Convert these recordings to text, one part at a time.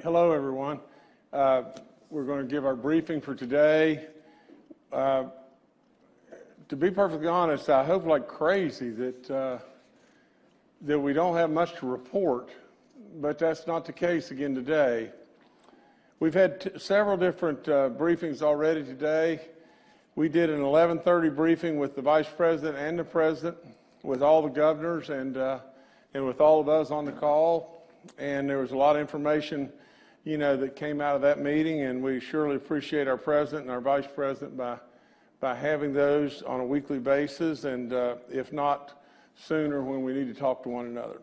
Hello, everyone. We're going to give our briefing for today. To be perfectly honest, I hope like crazy that we don't have much to report, but that's not the case again today. We've had several different briefings already today. We did an 11:30 briefing with the Vice President and the President, with all the governors and with all of us on the call. And there was a lot of information, that came out of that meeting, and we surely appreciate our President and our Vice President by having those on a weekly basis, and if not sooner when we need to talk to one another.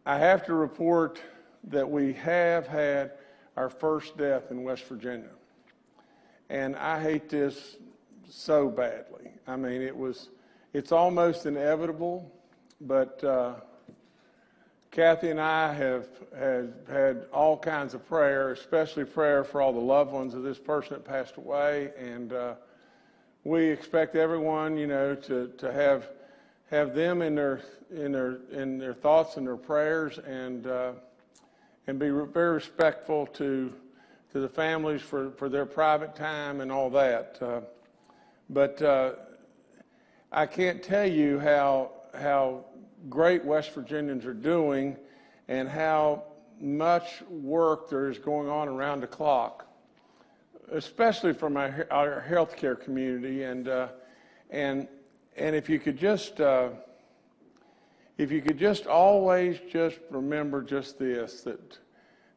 I have to report that we have had our first death in West Virginia. And I hate this so badly. I mean, it's almost inevitable, but Kathy and I have had all kinds of prayer, especially prayer for all the loved ones of this person that passed away. And we expect everyone, to have them in their thoughts and their prayers, and be very respectful to the families for their private time and all that. But I can't tell you how great West Virginians are doing and how much work there is going on around the clock, especially from our healthcare community. And if you could just always just remember just this,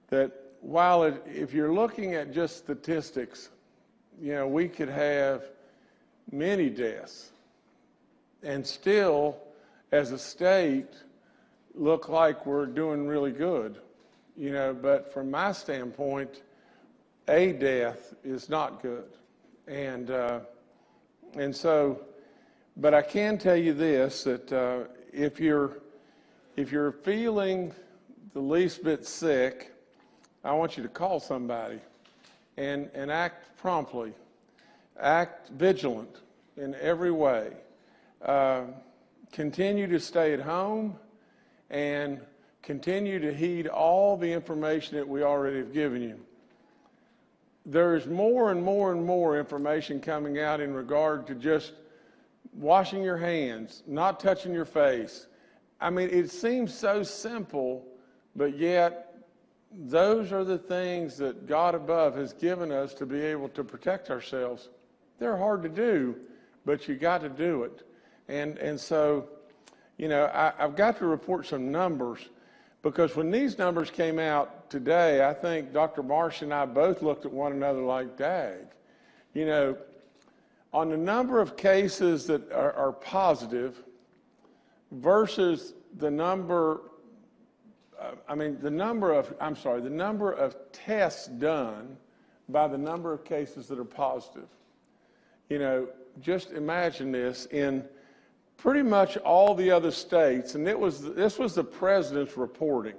that while if you're looking at just statistics, we could have many deaths and still, as a state, look like we're doing really good, but from my standpoint, a death is not good. And so, but I can tell you this, that if you're feeling the least bit sick, I want you to call somebody and act promptly, act vigilant in every way. Continue to stay at home and continue to heed all the information that we already have given you. There's more and more and more information coming out in regard to just washing your hands, not touching your face. I mean, it seems so simple, but yet those are the things that God above has given us to be able to protect ourselves. They're hard to do, but you got to do it. And so, I've got to report some numbers, because when these numbers came out today, I think Dr. Marsh and I both looked at one another like, dag. On the number of cases that are positive versus the number of tests done by the number of cases that are positive. Just imagine this in pretty much all the other states, and this was the president's reporting,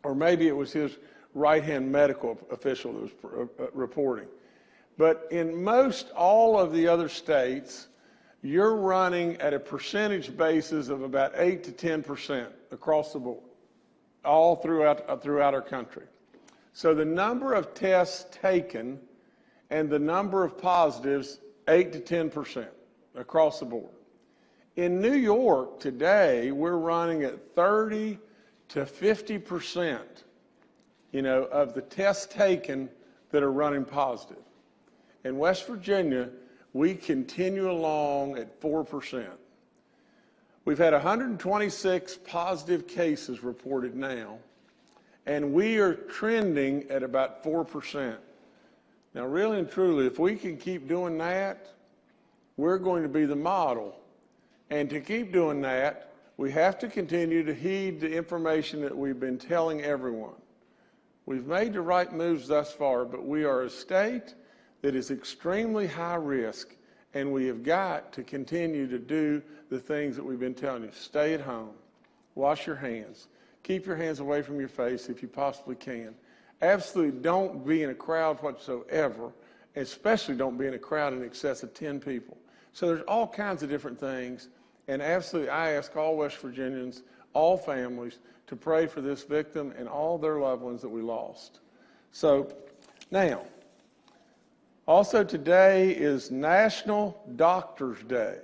or maybe it was his right-hand medical official that was reporting. But in most all of the other states, you're running at a percentage basis of about 8 to 10% across the board, all throughout our country. So the number of tests taken and the number of positives, 8 to 10% across the board. In New York today, we're running at 30 to 50%, of the tests taken that are running positive. In West Virginia, we continue along at 4%. We've had 126 positive cases reported now, and we are trending at about 4%. Now, really and truly, if we can keep doing that, we're going to be the model. And to keep doing that, we have to continue to heed the information that we've been telling everyone. We've made the right moves thus far, but we are a state that is extremely high risk, and we have got to continue to do the things that we've been telling you. Stay at home. Wash your hands. Keep your hands away from your face if you possibly can. Absolutely don't be in a crowd whatsoever, especially don't be in a crowd in excess of 10 people. So there's all kinds of different things, and absolutely I ask all West Virginians, all families, to pray for this victim and all their loved ones that we lost. So now, also today is National Doctors Day.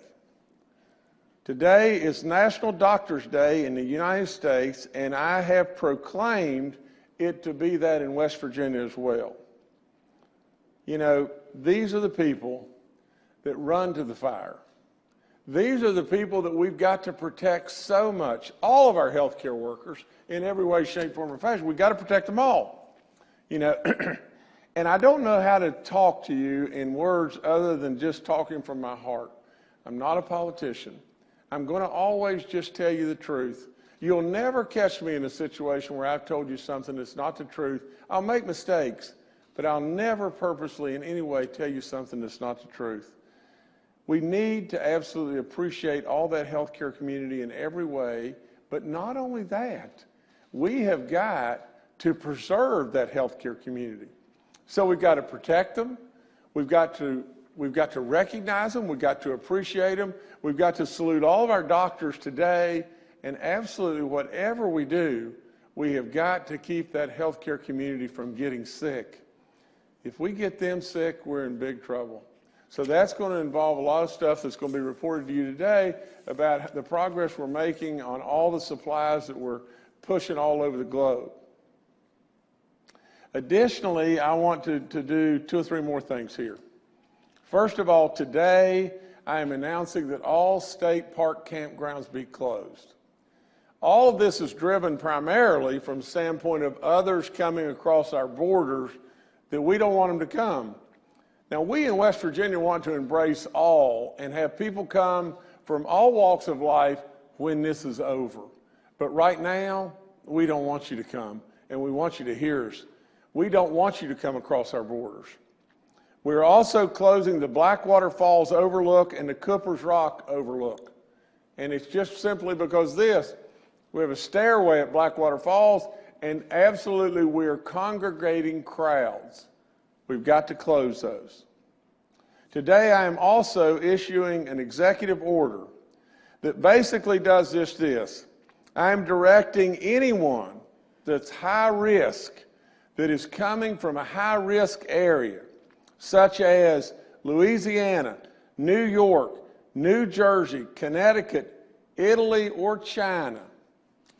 Today is National Doctors Day in the United States, and I have proclaimed it to be that in West Virginia as well. You know, these are the people that run to the fire. These are the people that we've got to protect so much. All of our healthcare workers, in every way, shape, form, or fashion, we've got to protect them all. You know, and I don't know how to talk to you in words other than just talking from my heart. I'm not a politician. I'm going to always just tell you the truth. You'll never catch me in a situation where I've told you something that's not the truth. I'll make mistakes, but I'll never purposely in any way tell you something that's not the truth. We need to absolutely appreciate all that healthcare community in every way, but not only that, we have got to preserve that healthcare community. So we've got to protect them. We've got to recognize them. We've got to appreciate them. We've got to salute all of our doctors today. And absolutely whatever we do, we have got to keep that healthcare community from getting sick. If we get them sick, we're in big trouble. So that's going to involve a lot of stuff that's going to be reported to you today about the progress we're making on all the supplies that we're pushing all over the globe. Additionally, I want to do 2 or 3 more things here. First of all, today I am announcing that all state park campgrounds be closed. All of this is driven primarily from the standpoint of others coming across our borders that we don't want them to come. Now, we in West Virginia want to embrace all and have people come from all walks of life when this is over. But right now, we don't want you to come, and we want you to hear us. We don't want you to come across our borders. We're also closing the Blackwater Falls Overlook and the Cooper's Rock Overlook. And it's just simply because we have a stairway at Blackwater Falls, and absolutely we are congregating crowds. We've got to close those. Today I am also issuing an executive order that basically does just this. I am directing anyone that's high risk, that is coming from a high risk area, such as Louisiana, New York, New Jersey, Connecticut, Italy, or China.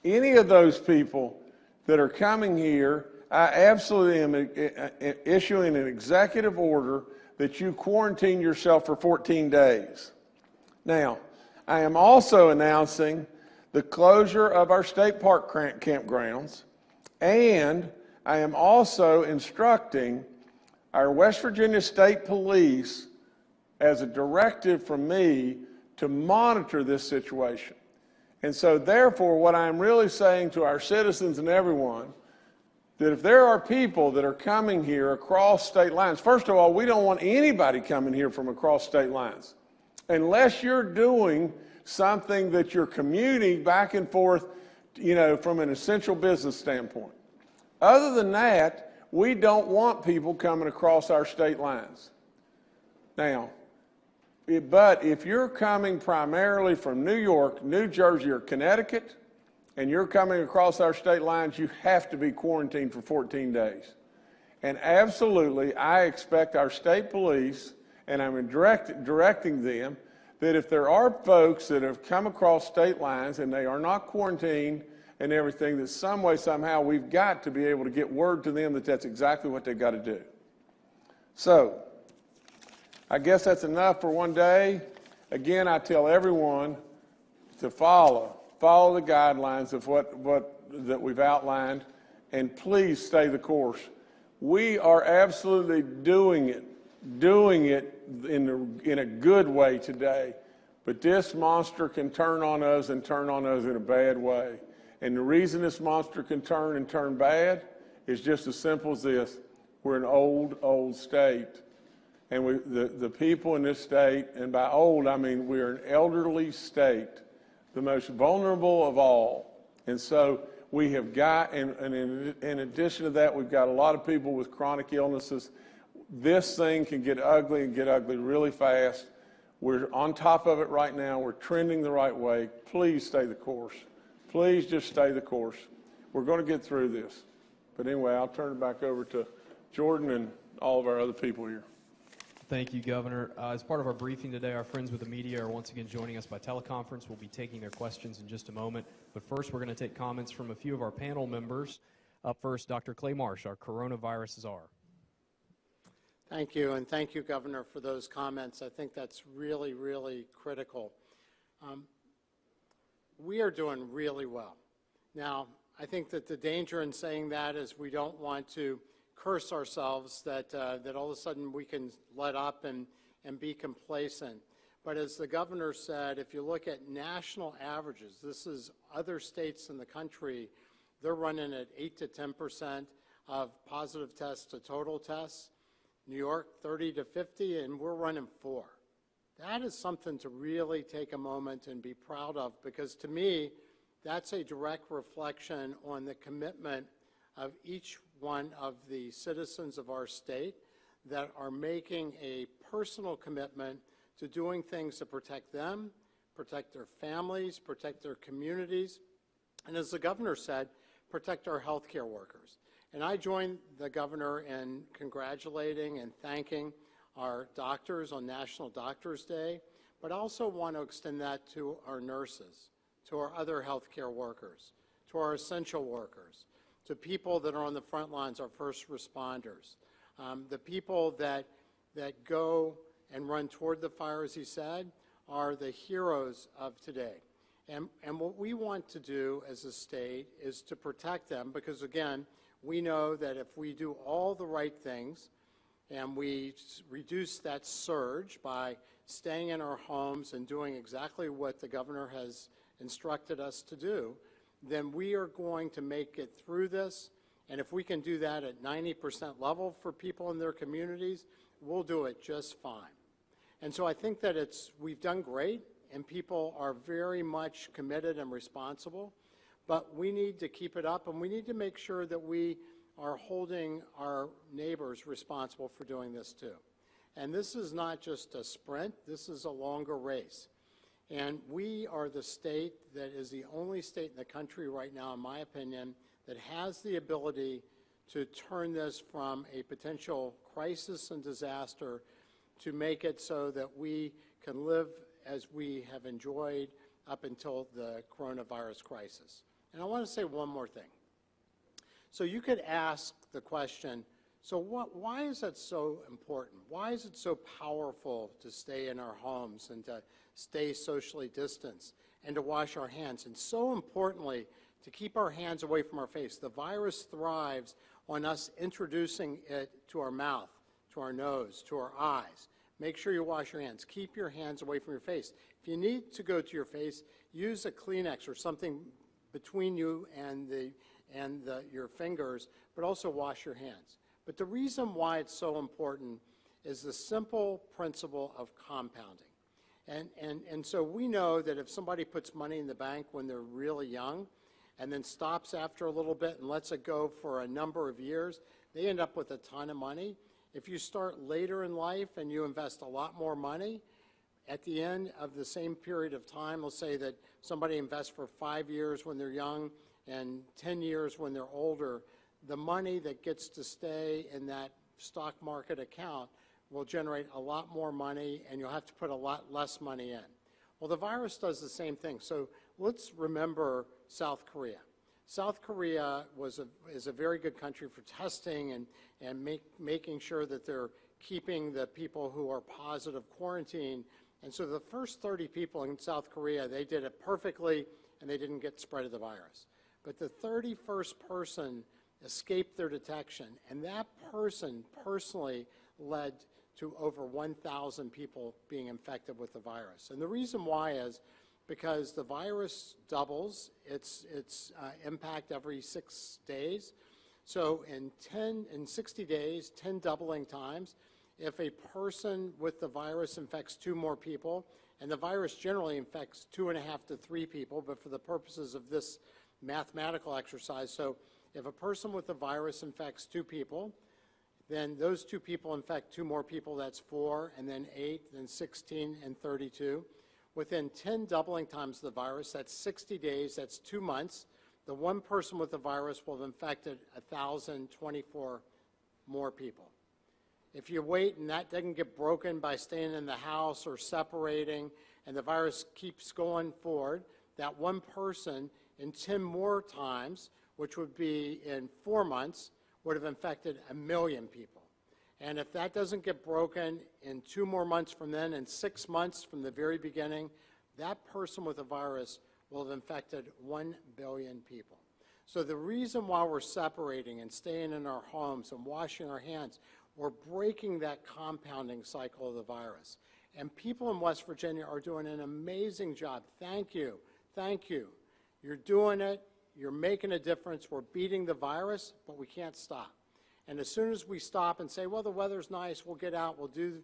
Any of those people that are coming here, I absolutely am issuing an executive order that you quarantine yourself for 14 days. Now, I am also announcing the closure of our state park campgrounds, and I am also instructing our West Virginia State Police, as a directive from me, to monitor this situation. And so therefore, what I'm really saying to our citizens and everyone, that if there are people that are coming here across state lines, first of all, we don't want anybody coming here from across state lines, unless you're doing something that you're commuting back and forth, you know, from an essential business standpoint. Other than that, we don't want people coming across our state lines. Now, but if you're coming primarily from New York, New Jersey, or Connecticut, and you're coming across our state lines, you have to be quarantined for 14 days. And absolutely, I expect our state police, and I'm directing them, that if there are folks that have come across state lines and they are not quarantined and everything, that some way, somehow, we've got to be able to get word to them that that's exactly what they've got to do. So, I guess that's enough for one day. Again, I tell everyone to follow the guidelines of that we've outlined, and please stay the course. We are absolutely doing it in a good way today, but this monster can turn on us and turn on us in a bad way. And the reason this monster can turn bad is just as simple as this. We're an old state. And the people in this state, and by old, I mean we're an elderly state, the most vulnerable of all. And so we have got, and in addition to that, we've got a lot of people with chronic illnesses. This thing can get ugly and get ugly really fast. We're on top of it right now. We're trending the right way. Please stay the course. please just stay the course. We're going to get through this. But anyway, I'll turn it back over to Jordan and all of our other people here. Thank you, Governor. As part of our briefing today, our friends with the media are once again joining us by teleconference. We'll be taking their questions in just a moment. But first, we're going to take comments from a few of our panel members. Up first, Dr. Clay Marsh, our coronavirus czar. Thank you, and thank you, Governor, for those comments. I think that's really, really critical. We are doing really well. Now, I think that the danger in saying that is we don't want to curse ourselves that all of a sudden we can let up and be complacent. But as the governor said, if you look at national averages, this is other states in the country, they're running at 8 to 10% of positive tests to total tests. New York, 30 to 50, and we're running 4. That is something to really take a moment and be proud of, because to me, that's a direct reflection on the commitment of each one of the citizens of our state that are making a personal commitment to doing things to protect them, protect their families, protect their communities, and as the governor said, protect our healthcare workers. And I join the governor in congratulating and thanking our doctors on National Doctors Day, but I also want to extend that to our nurses, to our other healthcare workers, to our essential workers, to people that are on the front lines, our first responders, the people that go and run toward the fire, as he said, are the heroes of today. And what we want to do as a state is to protect them, because again, we know that if we do all the right things and we reduce that surge by staying in our homes and doing exactly what the governor has instructed us to do, then we are going to make it through this. And if we can do that at 90% level for people in their communities, we'll do it just fine. And so I think that we've done great, and people are very much committed and responsible, but we need to keep it up, and we need to make sure that we are holding our neighbors responsible for doing this too. And this is not just a sprint, this is a longer race. And we are the state that is the only state in the country right now, in my opinion, that has the ability to turn this from a potential crisis and disaster to make it so that we can live as we have enjoyed up until the coronavirus crisis. And I want to say one more thing. So you could ask the question, so why is that so important? Why is it so powerful to stay in our homes and to stay socially distanced and to wash our hands? And so importantly, to keep our hands away from our face. The virus thrives on us introducing it to our mouth, to our nose, to our eyes. Make sure you wash your hands. Keep your hands away from your face. If you need to go to your face, use a Kleenex or something between you and your fingers, but also wash your hands. But the reason why it's so important is the simple principle of compounding. And so we know that if somebody puts money in the bank when they're really young and then stops after a little bit and lets it go for a number of years, they end up with a ton of money. If you start later in life and you invest a lot more money, at the end of the same period of time, let's say that somebody invests for 5 years when they're young and 10 years when they're older, the money that gets to stay in that stock market account will generate a lot more money, and you'll have to put a lot less money in. Well, the virus does the same thing. So let's remember South Korea. South Korea is a very good country for testing and making sure that they're keeping the people who are positive quarantined. And so the first 30 people in South Korea, they did it perfectly, and they didn't get spread of the virus. But the 31st person escaped their detection, and that person personally led to over 1,000 people being infected with the virus. And the reason why is because the virus doubles its impact every 6 days. So in 60 days, 10 doubling times, if a person with the virus infects 2 more people, and the virus generally infects 2.5 to 3 people, but for the purposes of this mathematical exercise, so if a person with the virus infects 2 people, then those 2 people infect 2 more people, that's 4, and then 8, then 16, and 32. Within 10 doubling times of the virus, that's 60 days, that's 2 months, the one person with the virus will have infected 1,024 more people. If you wait and that doesn't get broken by staying in the house or separating, and the virus keeps going forward, that one person in 10 more times, which would be in 4 months, would have infected 1 million people. And if that doesn't get broken in 2 more months from then, and 6 months from the very beginning, that person with the virus will have infected 1 billion people. So the reason why we're separating and staying in our homes and washing our hands, we're breaking that compounding cycle of the virus. And people in West Virginia are doing an amazing job. Thank you. Thank you. You're doing it. You're making a difference. We're beating the virus, but we can't stop. And as soon as we stop and say, well, the weather's nice, we'll get out, we'll do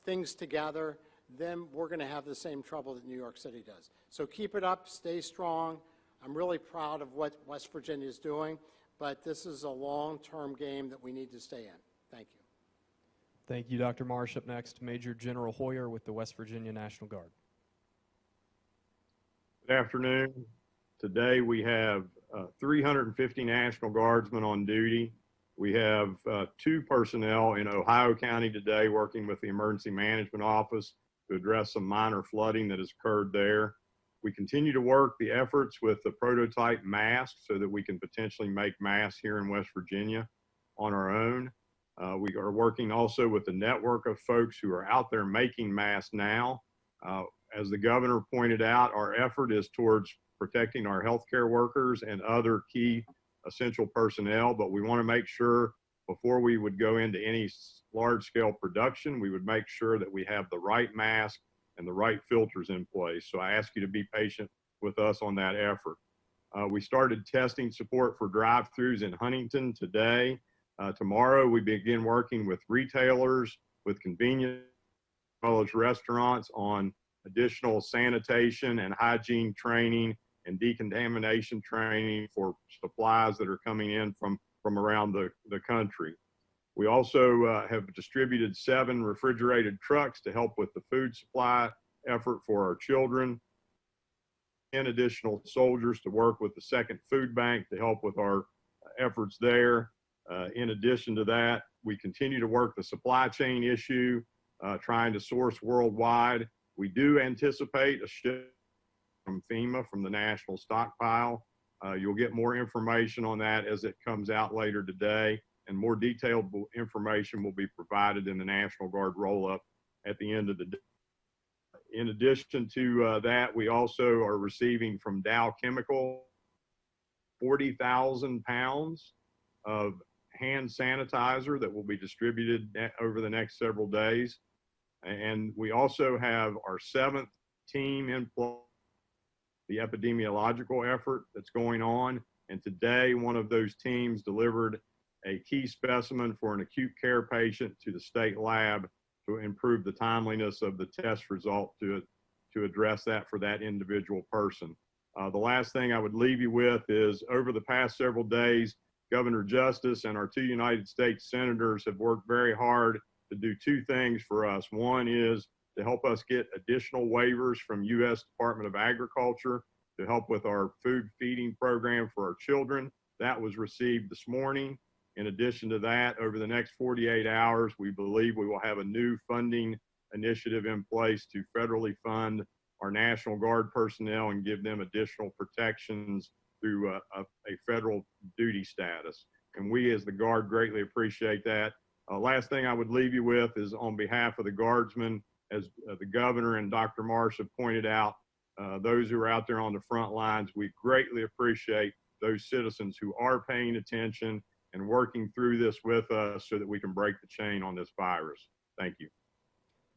things together, then we're going to have the same trouble that New York City does. So keep it up. Stay strong. I'm really proud of what West Virginia is doing, but this is a long-term game that we need to stay in. Thank you. Thank you, Dr. Marsh. Up next, Major General Hoyer with the West Virginia National Guard. Good afternoon. Today we have 350 National Guardsmen on duty. We have 2 personnel in Ohio County today working with the Emergency Management Office to address some minor flooding that has occurred there. We continue to work the efforts with the prototype mask so that we can potentially make masks here in West Virginia on our own. We are working also with the network of folks who are out there making masks now. As the governor pointed out, our effort is towards protecting our healthcare workers and other key essential personnel, but we want to make sure before we would go into any large-scale production, we would make sure that we have the right mask and the right filters in place. So I ask you to be patient with us on that effort. We started testing support for drive-thrus in Huntington today. Tomorrow we begin working with retailers, with convenience, as well as restaurants on additional sanitation and hygiene training and decontamination training for supplies that are coming in from around the country. We also have distributed 7 refrigerated trucks to help with the food supply effort for our children, and additional soldiers to work with the Second Food Bank to help with our efforts there. In addition to that, we continue to work the supply chain issue, trying to source worldwide. We do anticipate a shift from FEMA, from the national stockpile. You'll get more information on that as it comes out later today, and more detailed information will be provided in the National Guard roll-up at the end of the day. In addition to that, we also are receiving from Dow Chemical 40,000 pounds of hand sanitizer that will be distributed over the next several days. And we also have our 7th team in place, the epidemiological effort that's going on. And today, one of those teams delivered a key specimen for an acute care patient to the state lab to improve the timeliness of the test result to address that for that individual person. The last thing I would leave you with is, over the past several days, Governor Justice and our 2 United States senators have worked very hard to do 2 things for us. One is to help us get additional waivers from U.S. Department of Agriculture to help with our food feeding program for our children. That was received this morning. In addition to that, over the next 48 hours, we believe we will have a new funding initiative in place to federally fund our National Guard personnel and give them additional protections through a federal duty status. And we as the Guard greatly appreciate that. Last thing I would leave you with is, on behalf of the Guardsmen, as the governor and Dr. Marsh have pointed out, those who are out there on the front lines, we greatly appreciate those citizens who are paying attention and working through this with us so that we can break the chain on this virus. Thank you.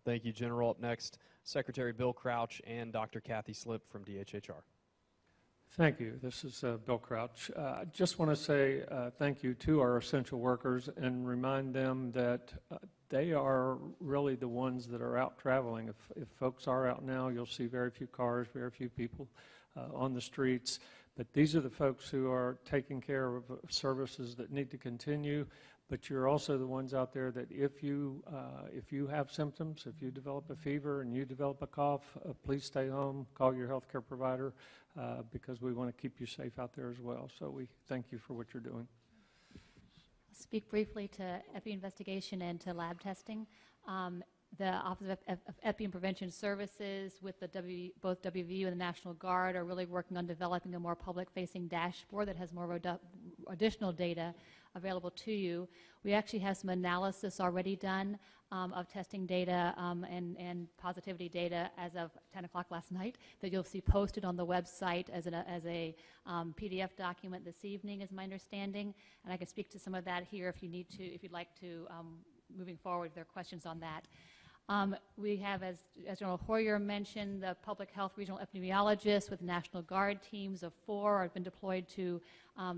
Thank you, General. Up next, Secretary Bill Crouch and Dr. Kathy Slip from DHHR. Thank you. This is Bill Crouch. I just want to say thank you to our essential workers and remind them that they are really the ones that are out traveling. If folks are out now, you'll see very few cars, very few people on the streets. But these are the folks who are taking care of services that need to continue. but you're also the ones out there that if you have symptoms, if you develop a fever and you develop a cough, please stay home, call your healthcare provider, because we want to keep you safe out there as well. So we thank you for what you're doing. I'll speak briefly to epi investigation and to lab testing. The Office of Epi and Prevention Services with both WVU and the National Guard are really working on developing a more public-facing dashboard that has more additional data available to you. We actually have some analysis already done of testing data and positivity data as of 10 o'clock last night that you'll see posted on the website as a PDF document this evening, is my understanding. And I can speak to some of that here if you'd like to, moving forward, if there are questions on that. We have, as General Hoyer mentioned, the public health regional epidemiologists with National Guard teams of 4 have been deployed to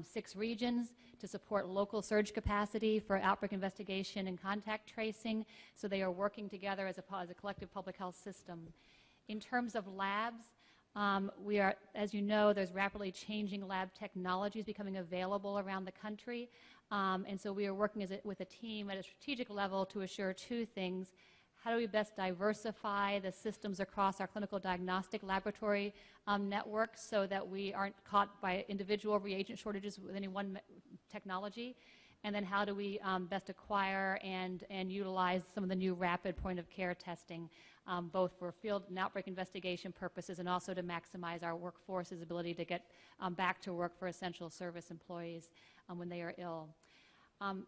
6 regions to support local surge capacity for outbreak investigation and contact tracing. So they are working together as a collective public health system. In terms of labs, we are, as you know, there's rapidly changing lab technologies becoming available around the country. And so we are working with a team at a strategic level to assure 2 things. How do we best diversify the systems across our clinical diagnostic laboratory network so that we aren't caught by individual reagent shortages with any one technology? And then how do we best acquire and utilize some of the new rapid point-of-care testing, both for field and outbreak investigation purposes and also to maximize our workforce's ability to get back to work for essential service employees when they are ill.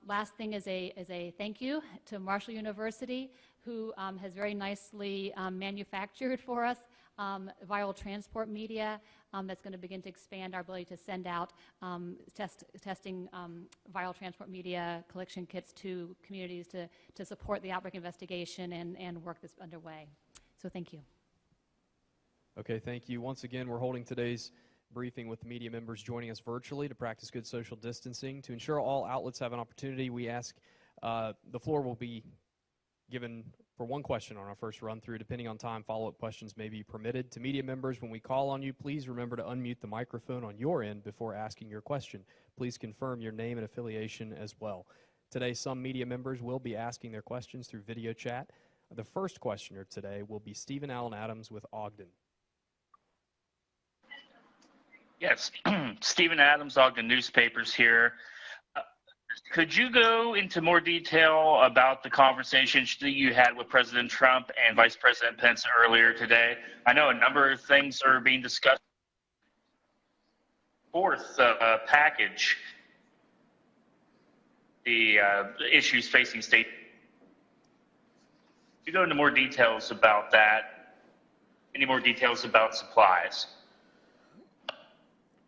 Last thing is a thank you to Marshall University, who has very nicely manufactured for us viral transport media that's going to begin to expand our ability to send out testing viral transport media collection kits to communities to support the outbreak investigation and work that's underway. So thank you. Okay, thank you. Once again, we're holding today's briefing with the media members joining us virtually to practice good social distancing. To ensure all outlets have an opportunity, we ask the floor will be given for 1 question on our first run-through. Depending on time, follow-up questions may be permitted. To media members, when we call on you, please remember to unmute the microphone on your end before asking your question. Please confirm your name and affiliation as well. Today, some media members will be asking their questions through video chat. The first questioner today will be Stephen Allen Adams with Ogden. Yes, Stephen Adams, Ogden Newspapers here. Could you go into more detail about the conversations that you had with President Trump and Vice President Pence earlier today? I know a number of things are being discussed. 4th package, the issues facing state. Could you go into more details about that? Any more details about supplies?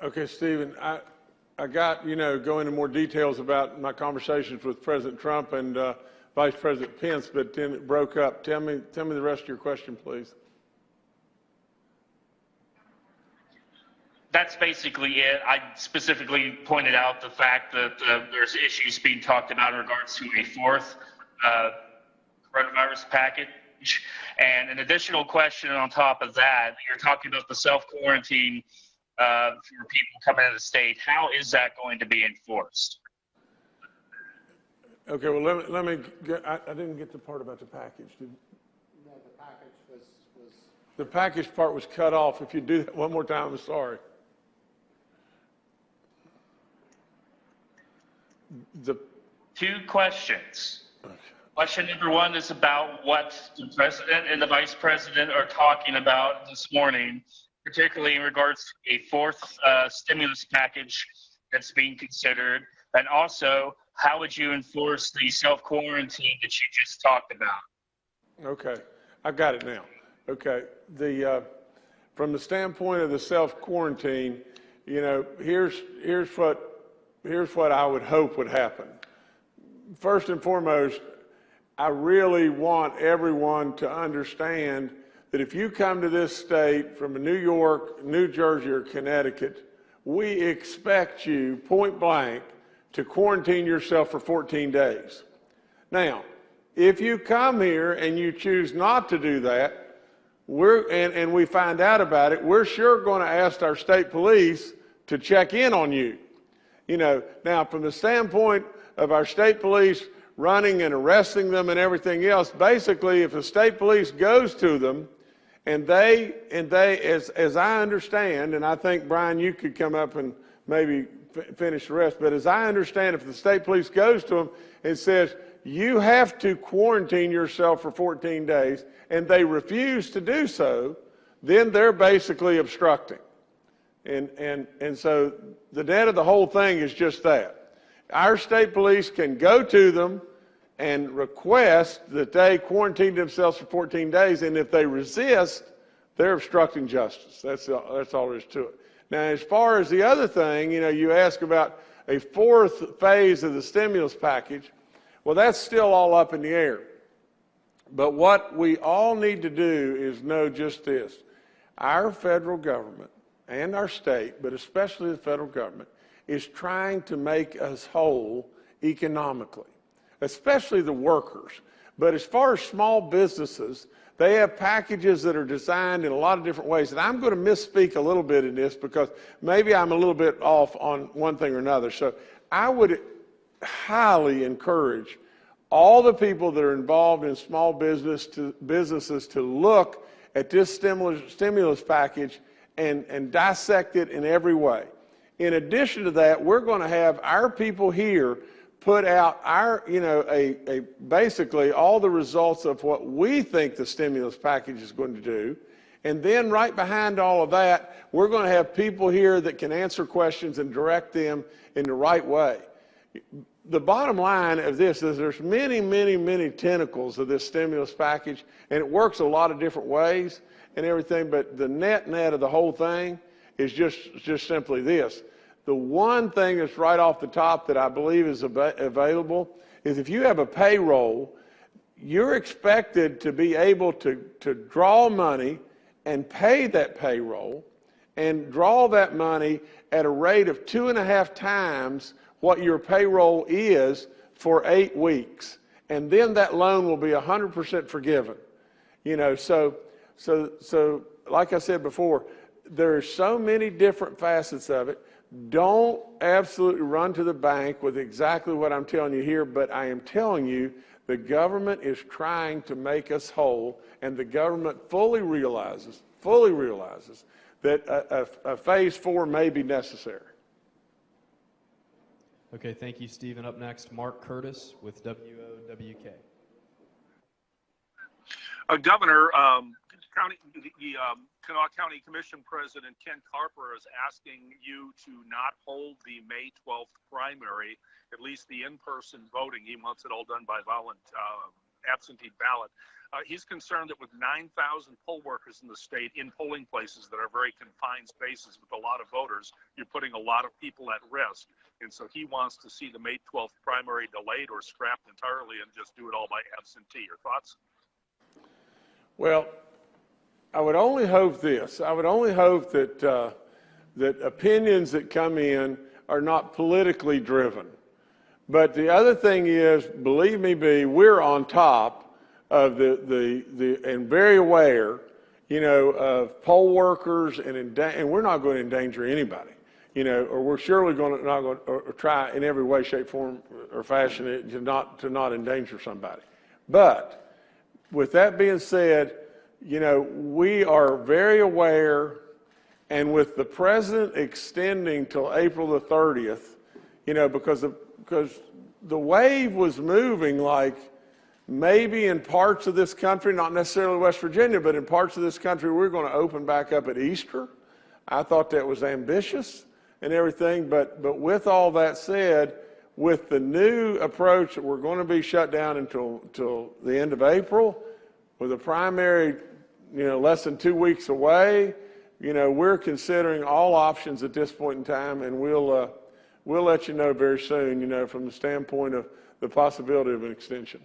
Okay, Stephen, I got, go into more details about my conversations with President Trump and Vice President Pence, but then it broke up. Tell me the rest of your question, please. That's basically it. I specifically pointed out the fact that there's issues being talked about in regards to a 4th coronavirus package. And an additional question on top of that, you're talking about the self-quarantine for people coming into the state. How is that going to be enforced? Okay, well, let me get, I didn't get the part about the package. No, the package was... The package part was cut off. If you do that one more time, I'm sorry. Two questions. Okay. Question number 1 is about what the president and the vice president are talking about this morning, particularly in regards to a 4th stimulus package that's being considered, and also how would you enforce the self-quarantine that you just talked about? Okay, I've got it now. Okay, from the standpoint of the self-quarantine, here's what I would hope would happen. First and foremost, I really want everyone to understand that if you come to this state from New York, New Jersey, or Connecticut, we expect you, point blank, to quarantine yourself for 14 days. Now, if you come here and you choose not to do that, and we find out about it, we're sure going to ask our state police to check in on you. Now from the standpoint of our state police running and arresting them and everything else, basically if the state police goes to them and they as I understand, and I think Brian, you could come up and maybe finish the rest, but as I understand, if the state police goes to them and says, you have to quarantine yourself for 14 days, and they refuse to do so, then they're basically obstructing. And so the net of the whole thing is just that. Our state police can go to them and request that they quarantine themselves for 14 days, and if they resist, they're obstructing justice. That's all there is to it. Now, as far as the other thing, you ask about a fourth phase of the stimulus package. Well, that's still all up in the air. But what we all need to do is know just this. Our federal government and our state, but especially the federal government, is trying to make us whole economically, especially the workers. But as far as small businesses, they have packages that are designed in a lot of different ways. And I'm going to misspeak a little bit in this because maybe I'm a little bit off on one thing or another. So I would highly encourage all the people that are involved in small businesses to look at this stimulus package and dissect it in every way. In addition to that, we're going to have our people here put out our, basically all the results of what we think the stimulus package is going to do. And then right behind all of that, we're going to have people here that can answer questions and direct them in the right way. The bottom line of this is there's many, many, many tentacles of this stimulus package, and it works a lot of different ways and everything, but the net of the whole thing is just simply this. The one thing that's right off the top that I believe is available is if you have a payroll, you're expected to be able to draw money and pay that payroll and draw that money at a rate of 2.5 times what your payroll is for 8 weeks. And then that loan will be 100% forgiven. So like I said before, there are so many different facets of it. Don't absolutely run to the bank with exactly what I'm telling you here, but I am telling you the government is trying to make us whole, and the government fully realizes that a phase 4 may be necessary. Okay, thank you, Stephen. Up next, Mark Curtis with WOWK. Governor, Kanawha County Commission President Ken Carper is asking you to not hold the May 12th primary, at least the in-person voting. He wants it all done by absentee ballot. He's concerned that with 9,000 poll workers in the state in polling places that are very confined spaces with a lot of voters, you're putting a lot of people at risk. And so he wants to see the May 12th primary delayed or scrapped entirely and just do it all by absentee. Your thoughts? Well, I would only hope this. I would only hope that that opinions that come in are not politically driven. But the other thing is, believe me, we're on top of and very aware, of poll workers and we're not going to endanger anybody, or we're surely not going to try in every way, shape, form, or fashion to not endanger somebody. But with that being said, we are very aware, and with the president extending till April the 30th, because the wave was moving like maybe in parts of this country, not necessarily West Virginia, but in parts of this country, we're going to open back up at Easter. I thought that was ambitious and everything, but with all that said, with the new approach that we're going to be shut down until the end of April, with a primary, less than 2 weeks away, we're considering all options at this point in time, and we'll let you know very soon, from the standpoint of the possibility of an extension.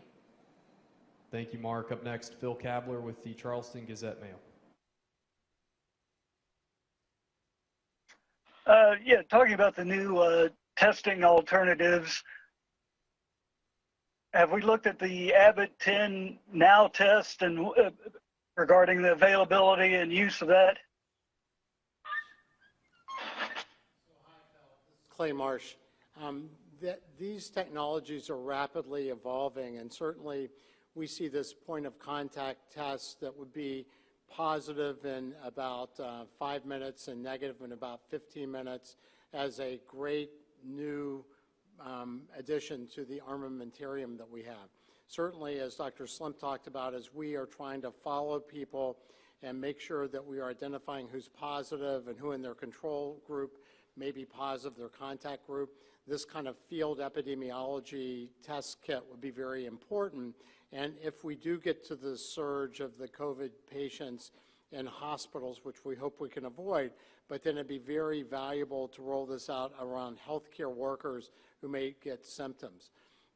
Thank you, Mark. Up next, Phil Kabler with the Charleston Gazette-Mail. Talking about the new testing alternatives, have we looked at the Abbott 10 Now test and regarding the availability and use of that? Clay Marsh. that these technologies are rapidly evolving, and certainly we see this point of contact test that would be positive in about 5 minutes and negative in about 15 minutes as a great new addition to the armamentarium that we have. Certainly, as Dr. Slim talked about, as we are trying to follow people and make sure that we are identifying who's positive and who in their control group may be positive, their contact group, this kind of field epidemiology test kit would be very important. And if we do get to the surge of the COVID patients in hospitals, which we hope we can avoid, but then it'd be very valuable to roll this out around healthcare workers who may get symptoms.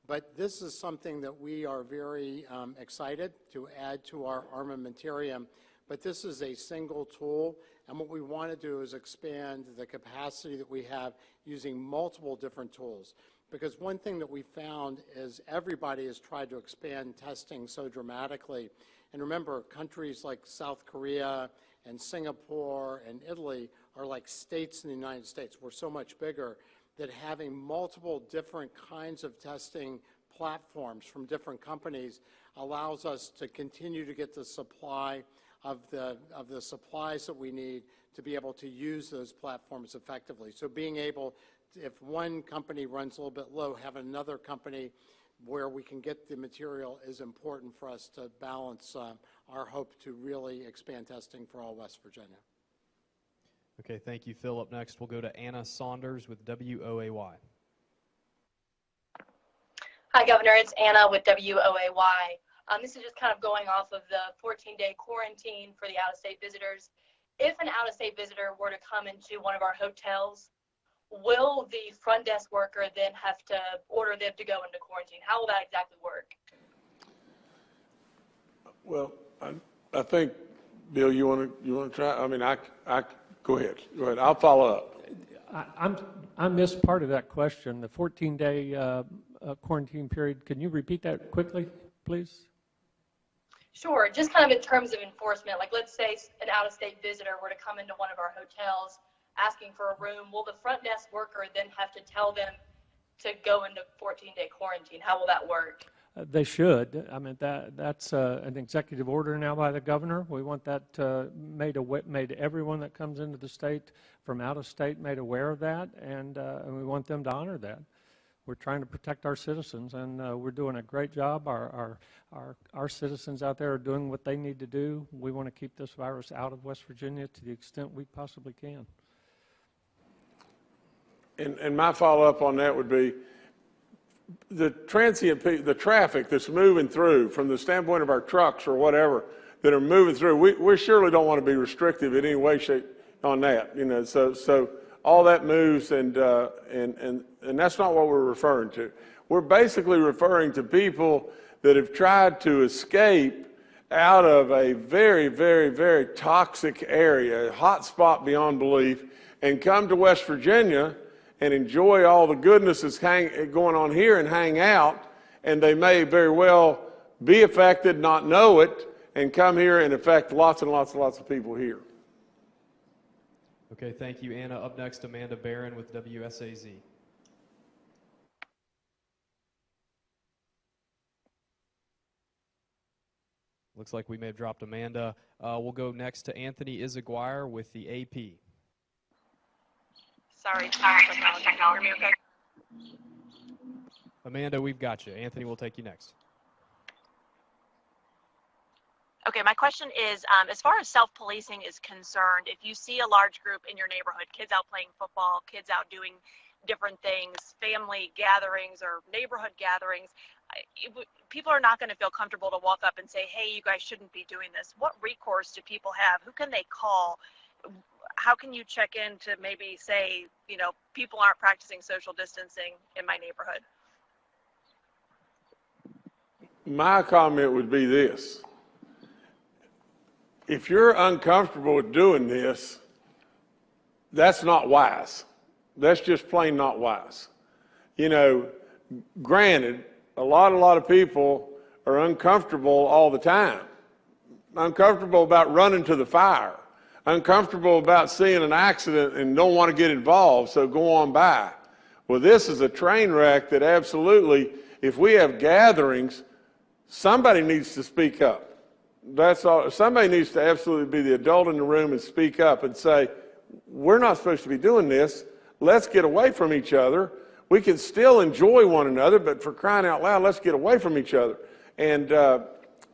But this is something that we are very excited to add to our armamentarium. But this is a single tool, and what we want to do is expand the capacity that we have using multiple different tools. Because one thing that we found is everybody has tried to expand testing so dramatically. And remember, countries like South Korea and Singapore and Italy are like states in the United States. We're so much bigger that having multiple different kinds of testing platforms from different companies allows us to continue to get the supply of the supplies that we need to be able to use those platforms effectively. So being able, if one company runs a little bit low, have another company where we can get the material is important for us to balance our hope to really expand testing for all West Virginia. Okay, thank you, Phil. Up next, we'll go to Anna Saunders with WOAY. Hi, Governor. It's Anna with WOAY. This is just kind of going off of the 14-day quarantine for the out-of-state visitors. If an out-of-state visitor were to come into one of our hotels, will the front desk worker then have to order them to go into quarantine? How will that exactly work? Well, I think, Bill, you want to try? I mean, I go ahead. Go ahead. I'll follow up. I missed part of that question. The 14-day quarantine period. Can you repeat that quickly, please? Sure. Just kind of in terms of enforcement, like let's say an out-of-state visitor were to come into one of our hotels asking for a room. Will the front desk worker then have to tell them to go into 14-day quarantine? How will that work? They should. I mean, that's an executive order now by the governor. We want that made everyone that comes into the state from out of state made aware of that, and we want them to honor that. We're trying to protect our citizens, and we're doing a great job. Our citizens out there are doing what they need to do. We want to keep this virus out of West Virginia to the extent we possibly can. And my follow-up on that would be the the traffic that's moving through from the standpoint of our trucks or whatever that are moving through. We surely don't want to be restrictive in any way, shape on that. You know, so all that moves, and that's not what we're referring to. We're basically referring to people that have tried to escape out of a very, very, very toxic area, a hot spot beyond belief, and come to West Virginia and enjoy all the goodness that's going on here and hang out, and they may very well be affected, not know it, and come here and affect lots and lots and lots of people here. Okay, thank you, Anna. Up next, Amanda Barron with WSAZ. Looks like we may have dropped Amanda. We'll go next to Anthony Izaguirre with the AP. Sorry, technology. Okay. Amanda, we've got you. Anthony, we'll take you next. Okay, my question is, as far as self-policing is concerned, if you see a large group in your neighborhood, kids out playing football, kids out doing different things, family gatherings or neighborhood gatherings, people are not going to feel comfortable to walk up and say, hey, you guys shouldn't be doing this. What recourse do people have? Who can they call? How can you check in to maybe say, you know, people aren't practicing social distancing in my neighborhood? My comment would be this. If you're uncomfortable with doing this, that's not wise. That's just plain not wise. You know, granted, a lot of people are uncomfortable all the time. Uncomfortable about running to the fire. Uncomfortable about seeing an accident and don't want to get involved, so go on by. Well, this is a train wreck that absolutely, if we have gatherings, somebody needs to speak up. That's all. Somebody needs to absolutely be the adult in the room and speak up and say, we're not supposed to be doing this. Let's get away from each other. We can still enjoy one another, but for crying out loud, let's get away from each other. And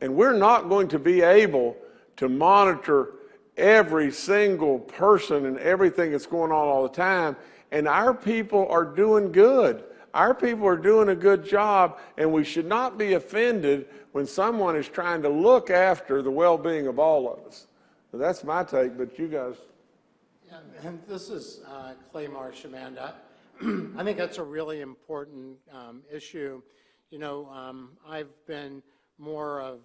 we're not going to be able to monitor every single person and everything that's going on all the time. And our people are doing good. Our people are doing a good job, and we should not be offended when someone is trying to look after the well-being of all of us. So that's my take, but you guys. Yeah, and this is Clay Marsh, Amanda. I think that's a really important issue. You know, I've been more of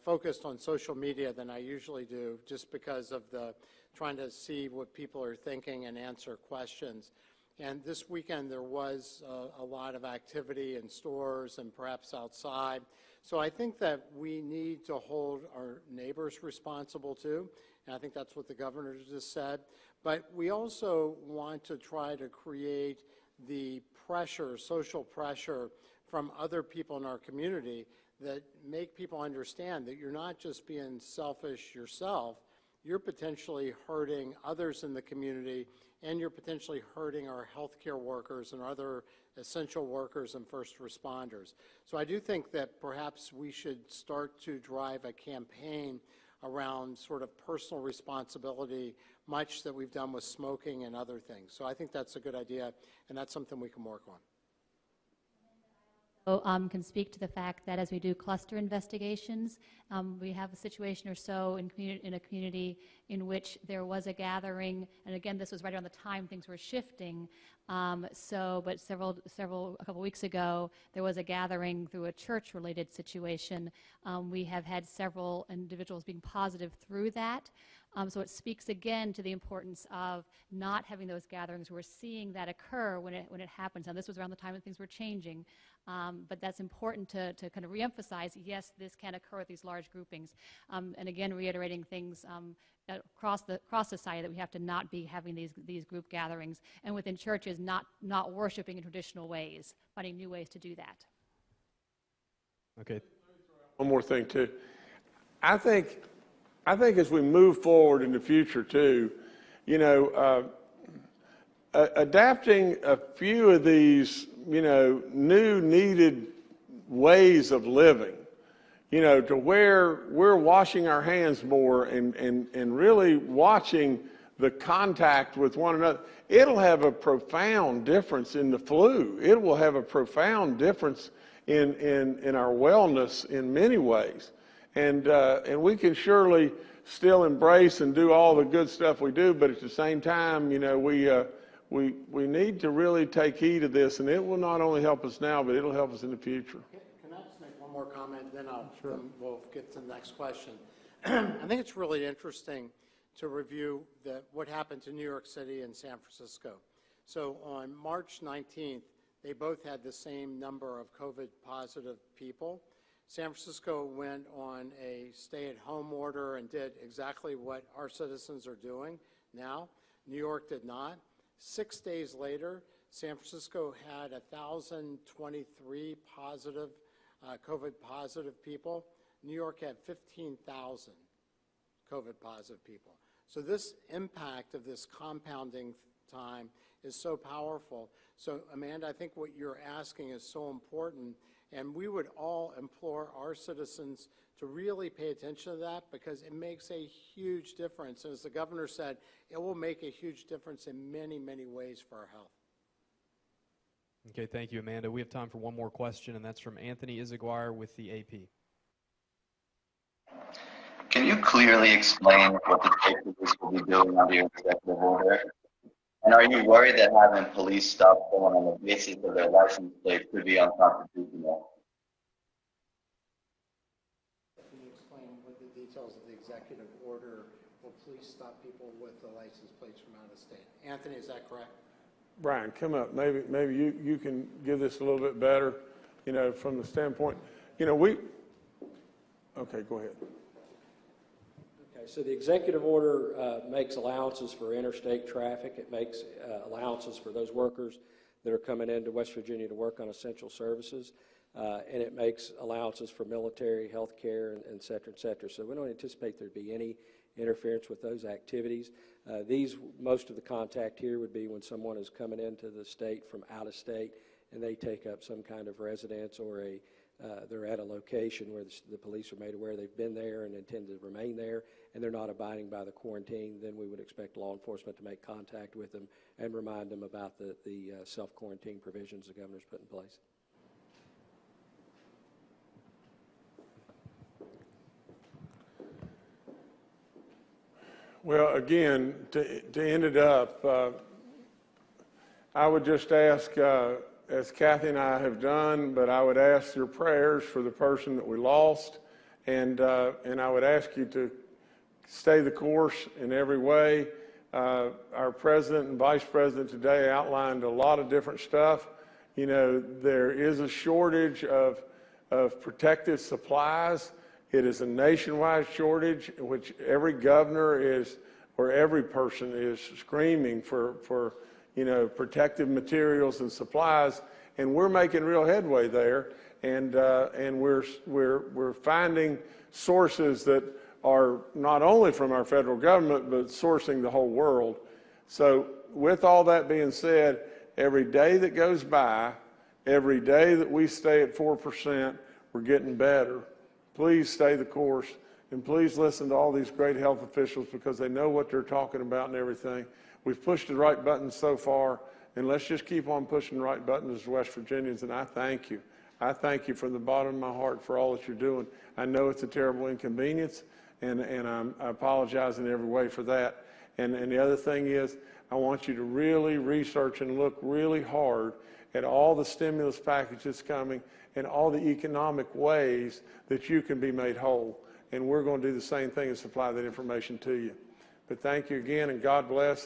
focused on social media than I usually do, just because of the trying to see what people are thinking and answer questions. And this weekend there was a lot of activity in stores and perhaps outside. So I think that we need to hold our neighbors responsible too. And I think that's what the governor just said. But we also want to try to create the pressure, social pressure from other people in our community that make people understand that you're not just being selfish yourself, you're potentially hurting others in the community, and you're potentially hurting our healthcare workers and other essential workers and first responders. So I do think that perhaps we should start to drive a campaign around sort of personal responsibility, much that we've done with smoking and other things. So I think that's a good idea, and that's something we can work on. Can speak to the fact that as we do cluster investigations, we have a situation or so in a community in which there was a gathering, and again, this was right around the time things were shifting. But a couple weeks ago, there was a gathering through a church-related situation. We have had several individuals being positive through that. So it speaks again to the importance of not having those gatherings. We're seeing that occur when it happens. Now, this was around the time when things were changing, but that's important to kind of reemphasize, yes, this can occur with these large groupings. And again, reiterating things across society that we have to not be having these group gatherings, and within churches not worshiping in traditional ways, finding new ways to do that. Okay. One more thing too. I think as we move forward in the future too, you know, adapting a few of these, you know, new needed ways of living, you know, to where we're washing our hands more and really watching the contact with one another. It'll have a profound difference in the flu. It will have a profound difference in our wellness in many ways. And we can surely still embrace and do all the good stuff we do, but at the same time, you know, we need to really take heed of this, and it will not only help us now, but it'll help us in the future. Can I just make one more comment, then we'll get to the next question. I think it's really interesting to review what happened to New York City and San Francisco. So on March 19th, they both had the same number of COVID positive people. San Francisco went on a stay-at-home order and did exactly what our citizens are doing now. New York did not. 6 days later, San Francisco had 1,023 positive, COVID positive people. New York had 15,000 COVID positive people. So this impact of this compounding time is so powerful. So Amanda, I think what you're asking is so important. And we would all implore our citizens to really pay attention to that, because it makes a huge difference. As the governor said, it will make a huge difference in many, many ways for our health. Okay, thank you, Amanda. We have time for one more question, and that's from Anthony Izaguirre with the AP. Can you clearly explain what the state police will be doing under your executive order? And are you worried that having police stop someone on the basis of their license plate could be unconstitutional? Can you explain what the details of the executive order? Will police stop people with the license plates from out of state? Anthony, is that correct? Brian, come up. Maybe you can give this a little bit better, you know, from the standpoint, you know, okay, go ahead. So the executive order makes allowances for interstate traffic. It makes allowances for those workers that are coming into West Virginia to work on essential services. And it makes allowances for military, health care, and et cetera, et cetera. So we don't anticipate there'd be any interference with those activities. Most of the contact here would be when someone is coming into the state from out of state and they take up some kind of residence or they're at a location where the police are made aware they've been there and intend to remain there, and they're not abiding by the quarantine, then we would expect law enforcement to make contact with them and remind them about the self-quarantine provisions the governor's put in place. Well, again, to end it up, I would just ask, as Kathy and I have done, but I would ask your prayers for the person that we lost, and I would ask you to stay the course in every way. Our president and vice president today outlined a lot of different stuff. You know, there is a shortage of protective supplies. It is a nationwide shortage, which every governor is, or every person is screaming for you know, protective materials and supplies, and we're making real headway there, and we're finding sources that are not only from our federal government, but sourcing the whole world. So with all that being said, every day that goes by, every day that we stay at 4%, we're getting better. Please stay the course, and please listen to all these great health officials because they know what they're talking about and everything. We've pushed the right buttons so far, and let's just keep on pushing the right buttons as West Virginians, and I thank you. I thank you from the bottom of my heart for all that you're doing. I know it's a terrible inconvenience, and I apologize in every way for that. And the other thing is, I want you to really research and look really hard at all the stimulus packages coming and all the economic ways that you can be made whole. And we're going to do the same thing and supply that information to you. But thank you again, and God bless.